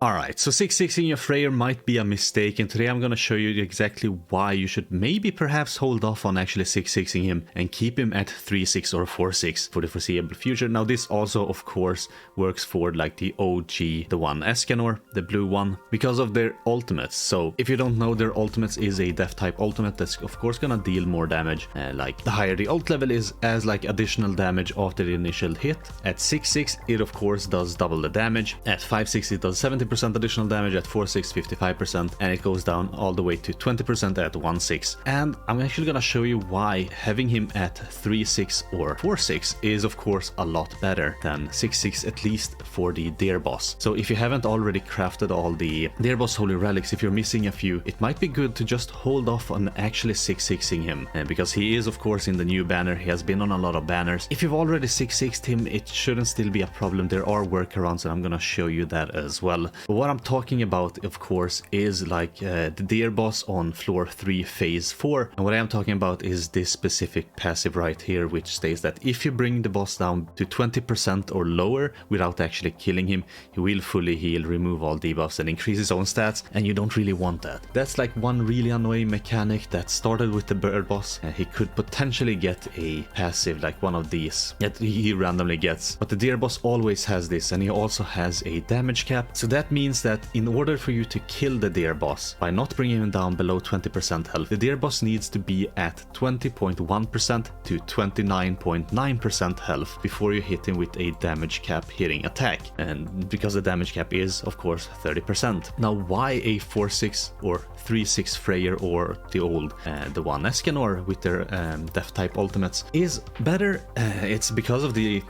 Alright, so 6-6ing your Freyr might be a mistake, and today I'm gonna show you exactly why you should maybe perhaps hold off on actually 6-6ing him and keep him at 3-6 or 4-6 for the foreseeable future. Now this also of course works for like the OG, the one Eikthyrnir, the blue one, because of their ultimates. So if you don't know, their ultimates is a death type ultimate that's of course gonna deal more damage. Like the higher the ult level is, as like additional damage after the initial hit. At 6-6 it of course does double the damage. At 5-6 it does 70% additional damage, at 4-6 55%, and it goes down all the way to 20% at 1-6. And I'm actually gonna show you why having him at 3-6 or 4-6 is of course a lot better than 6-6, at least for the Deer Boss. So if you haven't already crafted all the Deer Boss Holy Relics, if you're missing a few, it might be good to just hold off on actually 6-6ing him, because he is of course in the new banner. He has been on a lot of banners. If you've already 6-6'd him, it shouldn't still be a problem. There are workarounds and I'm gonna show you that as well. But what I'm talking about of course is like the Deer Boss on floor 3 phase 4, and what I am talking about is this specific passive right here, which states that if you bring the boss down to 20% or lower without actually killing him, he will fully heal, remove all debuffs and increase his own stats, and you don't really want that. That's like one really annoying mechanic that started with the bird boss. He could potentially get a passive like one of these that he randomly gets, but the Deer Boss always has this, and he also has a damage cap. So that means that in order for you to kill the Deer Boss by not bringing him down below 20% health, the Deer Boss needs to be at 20.1% to 29.9% health before you hit him with a damage cap hitting attack, and because the damage cap is of course 30%. Now why a 4-6 or 3-6 Freyr or the old the one Eikthyrnir with their death type ultimates is better? It's because of the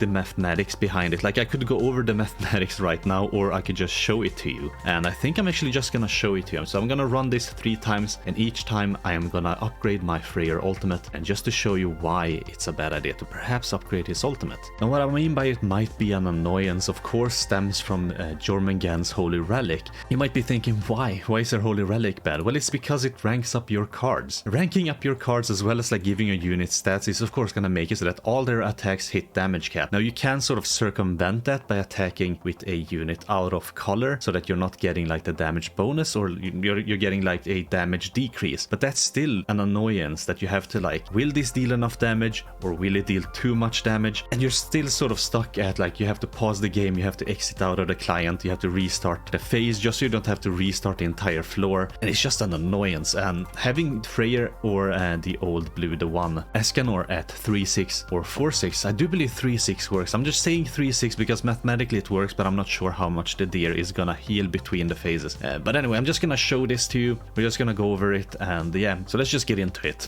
mathematics behind it. Like I could go over the mathematics right now, or I could just show it to you, and I think I'm actually just gonna show it to you. So I'm gonna run this 3 times, and each time I am gonna upgrade my Freyr ultimate, and just to show you why it's a bad idea to perhaps upgrade his ultimate. And what I mean by it might be an annoyance of course stems from Jormungand's Holy Relic. You might be thinking, why is their Holy Relic bad? Well, it's because it ranks up your cards. Ranking up your cards as well as like giving a unit stats is of course gonna make it so that all their attacks hit damage cap. Now you can sort of circumvent that by attacking with a unit out of color, so that you're not getting like the damage bonus, or you're getting like a damage decrease, but that's still an annoyance that you have to like, will this deal enough damage or will it deal too much damage? And you're still sort of stuck at like, you have to pause the game, you have to exit out of the client, you have to restart the phase just so you don't have to restart the entire floor, and it's just an annoyance. And having Freyr or the old blue, the one Eikthyrnir at 3-6 or 4-6, I do believe 3-6 works. I'm just saying 3-6 because mathematically it works, but I'm not sure how much the deer is gonna heal between the phases. But anyway, I'm just gonna show this to you. We're just gonna go over it, and yeah, so let's just get into it.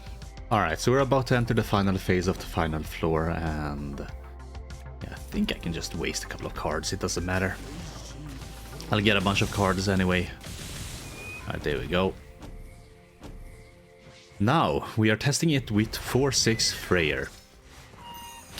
Alright, so we're about to enter the final phase of the final floor, and yeah, I think I can just waste a couple of cards, it doesn't matter. I'll get a bunch of cards anyway. Alright, there we go. Now, we are testing it with 4-6 Freyr.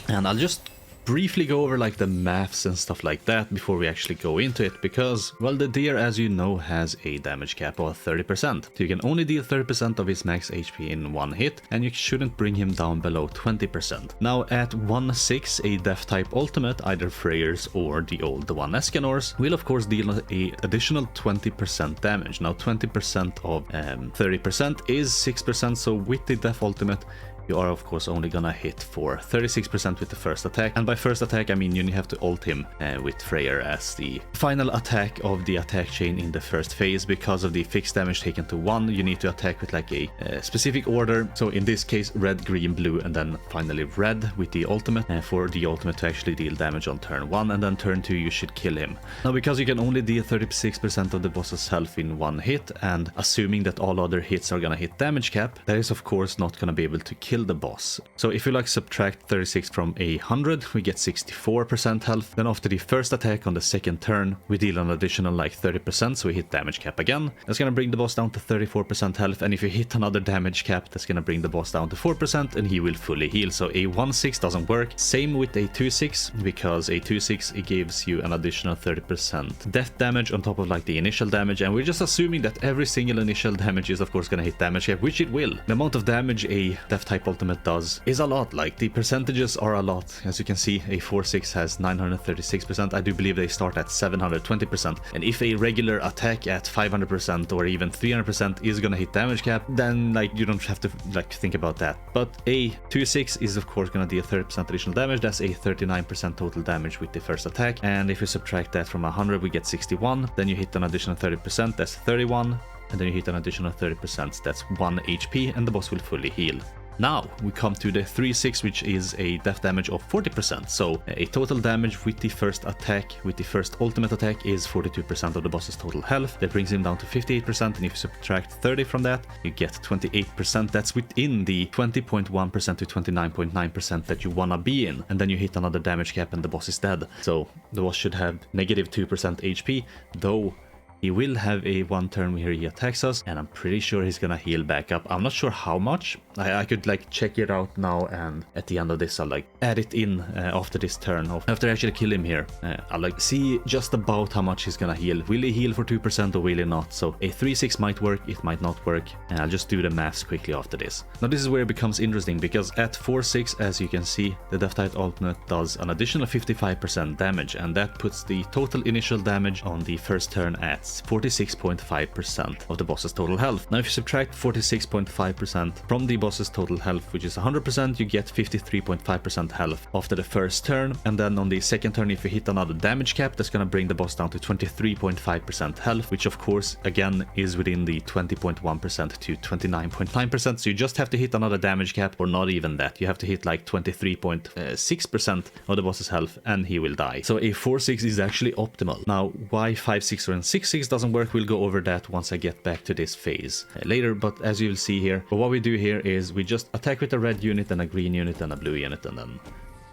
And I'll just briefly go over like the maths and stuff like that before we actually go into it, because well, the deer, as you know, has a damage cap of 30%, so you can only deal 30% of his max HP in one hit, and you shouldn't bring him down below 20%. Now at 1-6, a death type ultimate, either Freyr's or the one Eikthyrnir's, will of course deal a additional 20% damage. Now 20% of 30% is 6%, so with the death ultimate you are of course only gonna hit for 36% with the first attack, and by first attack I mean you have to ult him with Freyr as the final attack of the attack chain in the first phase. Because of the fixed damage taken to 1, you need to attack with like a specific order, so in this case red, green, blue, and then finally red with the ultimate, for the ultimate to actually deal damage on turn 1, and then turn 2 you should kill him. Now because you can only deal 36% of the boss's health in one hit, and assuming that all other hits are gonna hit damage cap, that is of course not gonna be able to kill the boss. So if you like subtract 36 from 100, we get 64% health. Then after the first attack on the second turn, we deal an additional like 30%, so we hit damage cap again. That's gonna bring the boss down to 34% health, and if you hit another damage cap, that's gonna bring the boss down to 4%, and he will fully heal. So a 1-6 doesn't work. Same with a 2-6, because a 2-6 it gives you an additional 30% death damage on top of like the initial damage, and we're just assuming that every single initial damage is of course gonna hit damage cap, which it will. The amount of damage a death type ultimate does is a lot. Like, the percentages are a lot. As you can see, a 4-6 has 936%. I do believe they start at 720%. And if a regular attack at 500% or even 300% is gonna hit damage cap, then like you don't have to like think about that. But a 2-6 is of course gonna deal 30% additional damage. That's a 39% total damage with the first attack. And if you subtract that from 100, we get 61. Then you hit an additional 30%, that's 31. And then you hit an additional 30%, that's 1 HP, and the boss will fully heal. Now we come to the 3-6, which is a death damage of 40%. So a total damage with the first attack, with the first ultimate attack, is 42% of the boss's total health. That brings him down to 58%, and if you subtract 30 from that, you get 28%. That's within the 20.1% to 29.9% that you wanna be in. And then you hit another damage cap and the boss is dead. So the boss should have negative 2% HP, though he will have a one turn where he attacks us, and I'm pretty sure he's gonna heal back up. I'm not sure how much. I could like check it out now, and at the end of this I'll like add it in after this turn. After I actually kill him here, I'll like see just about how much he's gonna heal. Will he heal for 2% or will he not? So a 3-6 might work, it might not work, and I'll just do the maths quickly after this. Now this is where it becomes interesting, because at 4-6, as you can see, the Death Tide ultimate does an additional 55% damage, and that puts the total initial damage on the first turn at 46.5% of the boss's total health. Now if you subtract 46.5% from the boss's total health, which is 100%, you get 53.5% health after the first turn. And then on the second turn, if you hit another damage cap, that's gonna bring the boss down to 23.5% health, which of course again is within the 20.1% to 29.9%. So you just have to hit another damage cap, or not even that. You have to hit like 23.6% of the boss's health and he will die. So a 4-6 is actually optimal. Now why 5-6 or 6-6 doesn't work, we'll go over that once I get back to this phase later. But as you'll see here, what we do here is we just attack with a red unit and a green unit and a blue unit and then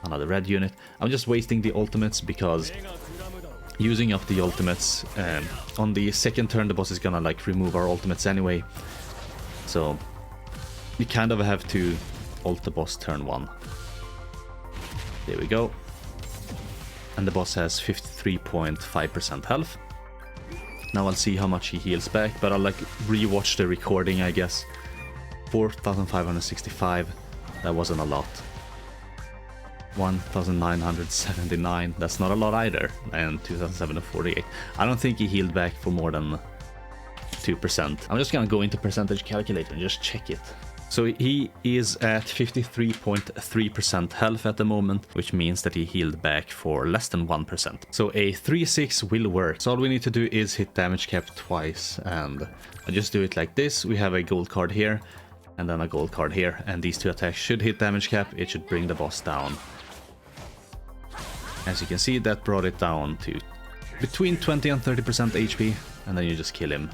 another red unit. I'm just wasting the ultimates because using up the ultimates on the second turn, the boss is gonna like remove our ultimates anyway. So we kind of have to ult the boss turn 1. There we go. And the boss has 53.5% health. Now I'll see how much he heals back, but I'll like rewatch the recording, I guess. 4,565, that wasn't a lot. 1,979, that's not a lot either. And 2,748. I don't think he healed back for more than 2%. I'm just gonna go into percentage calculator and just check it. So he is at 53.3% health at the moment, which means that he healed back for less than 1%. So a 3-6 will work. So all we need to do is hit damage cap twice, and I just do it like this. We have a gold card here, and then a gold card here, and these two attacks should hit damage cap. It should bring the boss down. As you can see, that brought it down to between 20 and 30% HP, and then you just kill him.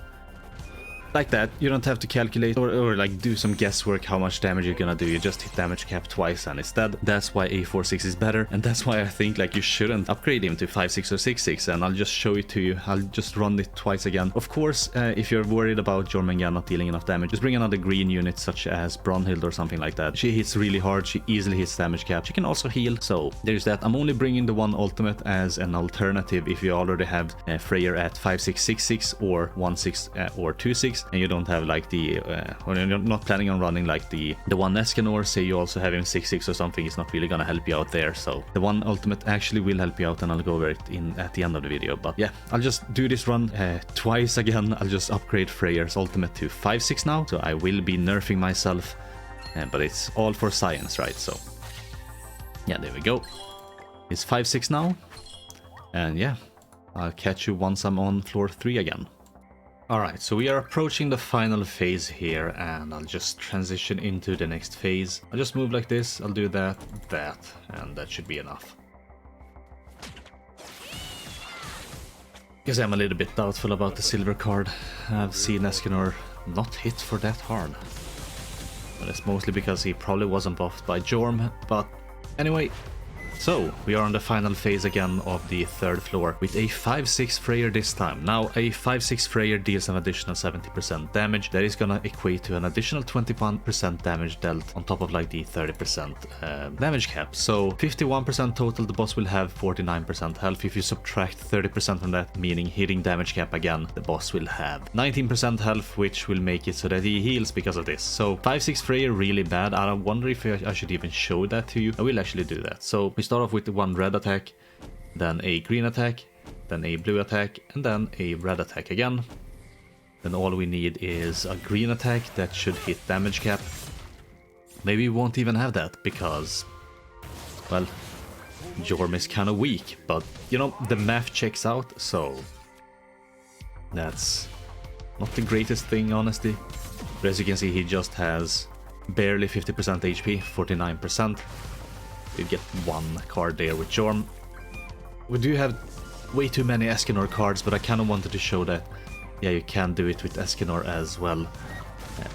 Like that, you don't have to calculate or like do some guesswork how much damage you're gonna do. You just hit damage cap twice and it's dead. That's why a 4-6 is better, and that's why I think like you shouldn't upgrade him to 5-6 or 6-6, and I'll just show it to you. I'll just run it twice again. Of course, if you're worried about Jormungand not dealing enough damage, just bring another green unit such as Brunhild or something like that. She hits really hard, she easily hits damage cap. She can also heal, so there's that. I'm only bringing the one ultimate as an alternative if you already have Freyr at 5-6, 6-6 or 1-6 or 2-6. And you don't have like the or you're not planning on running like the one Escanor, say you also have him 6-6 or something, it's not really gonna help you out there. So the one ultimate actually will help you out, and I'll go over it in at the end of the video. But yeah, I'll just do this run twice again. I'll just upgrade Freyr's ultimate to 5-6 now, so I will be nerfing myself, but it's all for science, right? So yeah, there we go. It's 5-6 now, and yeah, I'll catch you once I'm on floor 3 again. Alright, so we are approaching the final phase here, and I'll just transition into the next phase. I'll just move like this, I'll do that, and that should be enough. Because I'm a little bit doubtful about the silver card. I've seen Escanor not hit for that hard. But it's mostly because he probably wasn't buffed by Jorm, but anyway, So, we are on the final phase again of the third floor with a 5-6 Freyr this time. Now, a 5-6 Freyr deals an additional 70% damage. That is gonna equate to an additional 21% damage dealt on top of like the 30% damage cap. So, 51% total, the boss will have 49% health. If you subtract 30% from that, meaning hitting damage cap again, the boss will have 19% health, which will make it so that he heals because of this. So, 5-6 Freyr really bad. I wonder if I should even show that to you. I will actually do that. So, we start off with one red attack, then a green attack, then a blue attack, and then a red attack again. Then all we need is a green attack that should hit damage cap. Maybe we won't even have that because, well, Jorm is kind of weak, but you know, the math checks out, so that's not the greatest thing, honestly. But as you can see, he just has barely 50% HP, 49%. You get one card there with Jorm. We do have way too many Eikthyrnir cards, but I kind of wanted to show that, yeah, you can do it with Eikthyrnir as well.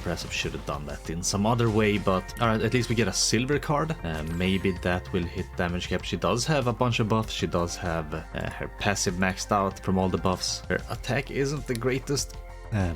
Perhaps I should have done that in some other way, but alright, at least we get a silver card. Maybe that will hit damage cap. She does have a bunch of buffs. She does have her passive maxed out from all the buffs. Her attack isn't the greatest.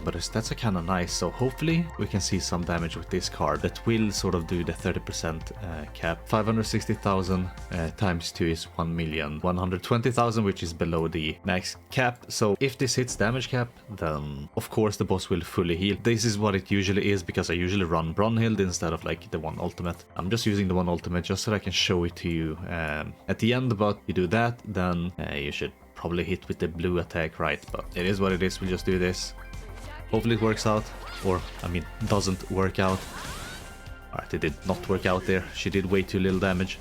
But that's kind of nice, so hopefully we can see some damage with this card that will sort of do the 30% cap. 560,000 times 2 is 1,120,000, which is below the max cap. So if this hits damage cap, then of course the boss will fully heal. This is what it usually is, because I usually run Brunhild instead of like the one ultimate. I'm just using the one ultimate just so I can show it to you at the end, but you do that, then you should probably hit with the blue attack, right? But it is what it is, we'll just do this. Hopefully it works out, or, I mean, doesn't work out. Alright, it did not work out there. She did way too little damage.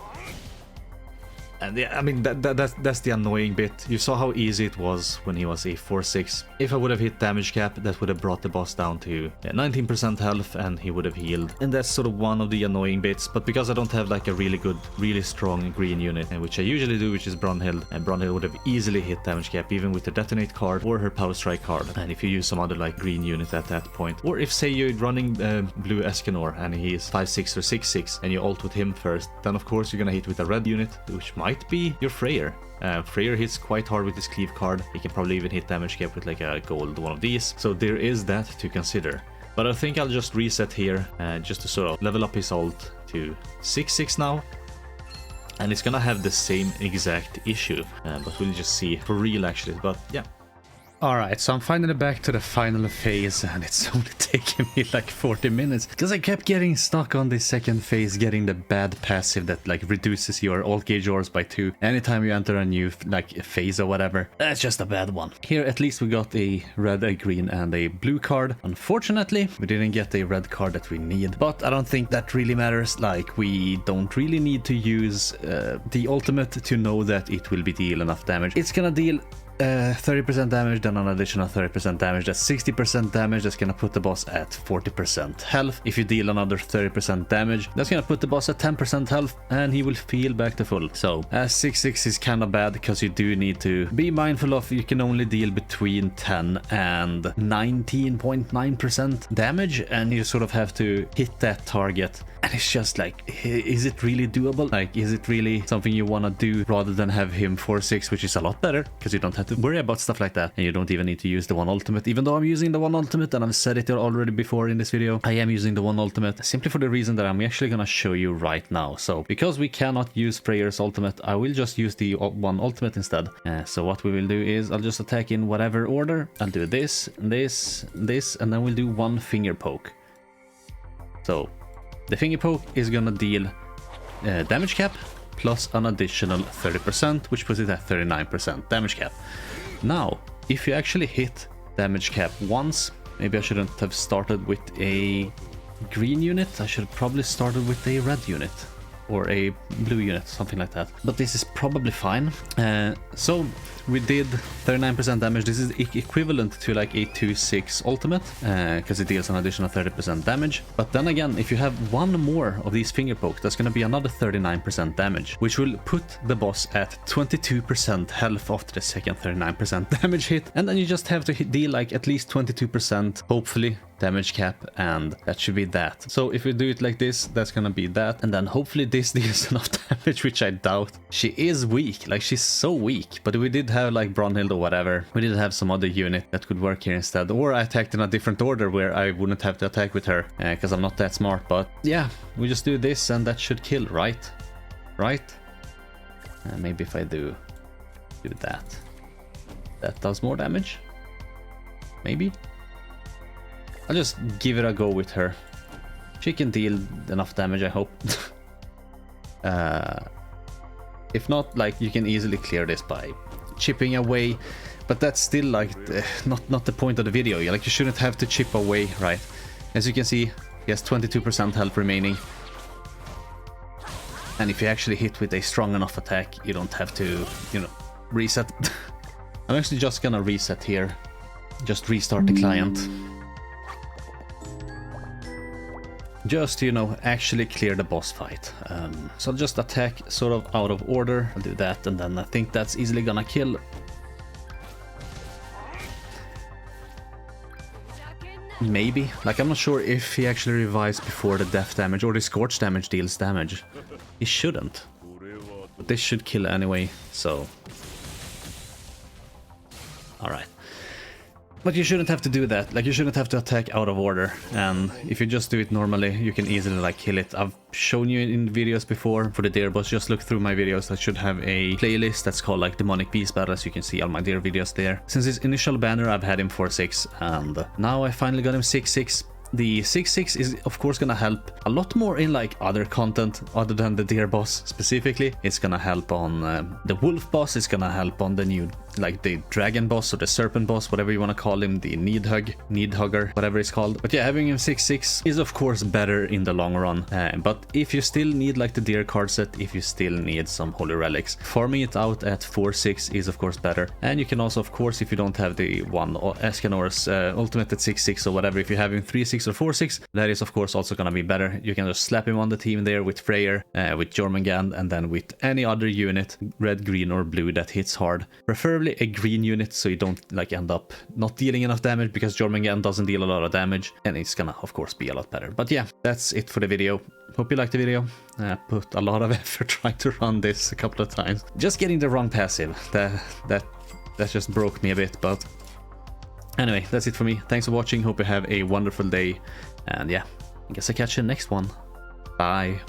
And yeah, I mean, that's the annoying bit. You saw how easy it was when he was a 4-6. If I would have hit damage cap, that would have brought the boss down to 19% health and he would have healed. And that's sort of one of the annoying bits. But because I don't have like a really good, really strong green unit, which I usually do, which is Brunhild, and Brunhild would have easily hit damage cap even with the detonate card or her power strike card. And if you use some other like green unit at that point, or if say you're running blue Eikthyrnir and he's 5-6 or 6-6 and you ult with him first, then of course you're gonna hit with a red unit, which might be your Freyr. Freyr hits quite hard with his cleave card. He can probably even hit damage cap with like a gold one of these. So there is that to consider. But I think I'll just reset here just to sort of level up his ult to 6-6 now. And it's gonna have the same exact issue, but we'll just see for real actually. But yeah. Alright, so I'm finally back to the final phase, and it's only taken me like 40 minutes because I kept getting stuck on this second phase, getting the bad passive that like reduces your ult gauge ores by 2 anytime you enter a new like phase or whatever. That's just a bad one. Here at least we got a red, a green, and a blue card. Unfortunately, we didn't get a red card that we need, but I don't think that really matters. Like, we don't really need to use the ultimate to know that it will be deal enough damage. It's gonna deal 30% damage, then an additional 30% damage. That's 60% damage. That's gonna put the boss at 40% health. If you deal another 30% damage, that's gonna put the boss at 10% health, and he will heal back to full. So 6-6 is kind of bad because you do need to be mindful of you can only deal between 10 and 19.9% damage, and you sort of have to hit that target. And it's just like, is it really doable? Like, is it really something you want to do rather than have him 4-6, which is a lot better because you don't have to worry about stuff like that, and you don't even need to use the one ultimate. Even though I'm using the one ultimate, and I've said it already before in this video, I am using the one ultimate simply for the reason that I'm actually gonna show you right now. So because we cannot use Freyr's ultimate, I will just use the one ultimate instead. So what we will do is I'll just attack in whatever order. I'll do this, this, this, and then we'll do one finger poke. So the finger poke is gonna deal damage cap plus an additional 30%, which puts it at 39% damage cap. Now, if you actually hit damage cap once, maybe I shouldn't have started with a green unit. I should have probably started with a red unit or a blue unit, something like that. But this is probably fine. So we did 39% damage. This is equivalent to like a 2-6 ultimate, because it deals an additional 30% damage. But then again, if you have one more of these finger pokes, that's going to be another 39% damage, which will put the boss at 22% health after the second 39% damage hit. And then you just have to deal like at least 22%, hopefully, damage cap, and that should be that. So if we do it like this, that's gonna be that, and then hopefully this deals enough damage, which I doubt. She is weak, like she's so weak, but we did have like Brunhild or whatever. We did have some other unit that could work here instead, or I attacked in a different order where I wouldn't have to attack with her, because I'm not that smart. But yeah, we just do this and that should kill, right? Right? Maybe if I do that. That does more damage? Maybe? I'll just give it a go with her. She can deal enough damage, I hope. If not, like, you can easily clear this by chipping away, but that's still like not the point of the video. Like, you shouldn't have to chip away, right? As you can see, he has 22% health remaining. And if you actually hit with a strong enough attack, you don't have to, you know, reset. I'm actually just gonna reset here. Just restart the client. Just to, you know, actually clear the boss fight. So I'll just attack sort of out of order. I'll do that, and then I think that's easily gonna kill. Maybe. Like, I'm not sure if he actually revives before the death damage or the scorch damage deals damage. He shouldn't. But this should kill anyway, so... Alright. But you shouldn't have to do that. Like, you shouldn't have to attack out of order. And if you just do it normally, you can easily, like, kill it. I've shown you in videos before for the deer boss. Just look through my videos. I should have a playlist that's called, like, Demonic Beast Battles. You can see all my deer videos there. Since his initial banner, I've had him 4-6. And now I finally got him 6-6. The 6-6 is of course gonna help a lot more in like other content other than the deer boss specifically. It's gonna help on the wolf boss, it's gonna help on the new, like the dragon boss or the serpent boss, whatever you want to call him, the need hugger, whatever it's called. But yeah, having him 6-6 is of course better in the long run. But if you still need like the deer card set, if you still need some holy relics, farming it out at 4-6 is of course better. And you can also, of course, if you don't have the one Escanor's ultimate at 6-6 or whatever, if you have him 3-6 or 4-6, that is of course also gonna be better. You can just slap him on the team there with Freyr, with Jormungand, and then with any other unit, red, green or blue, that hits hard. Preferably a green unit, so you don't like end up not dealing enough damage, because Jormungand doesn't deal a lot of damage, and it's gonna of course be a lot better. But yeah, that's it for the video. Hope you liked the video. I put a lot of effort trying to run this a couple of times. Just getting the wrong passive, that just broke me a bit. But anyway, that's it for me. Thanks for watching. Hope you have a wonderful day. And yeah, I guess I'll catch you in the next one. Bye.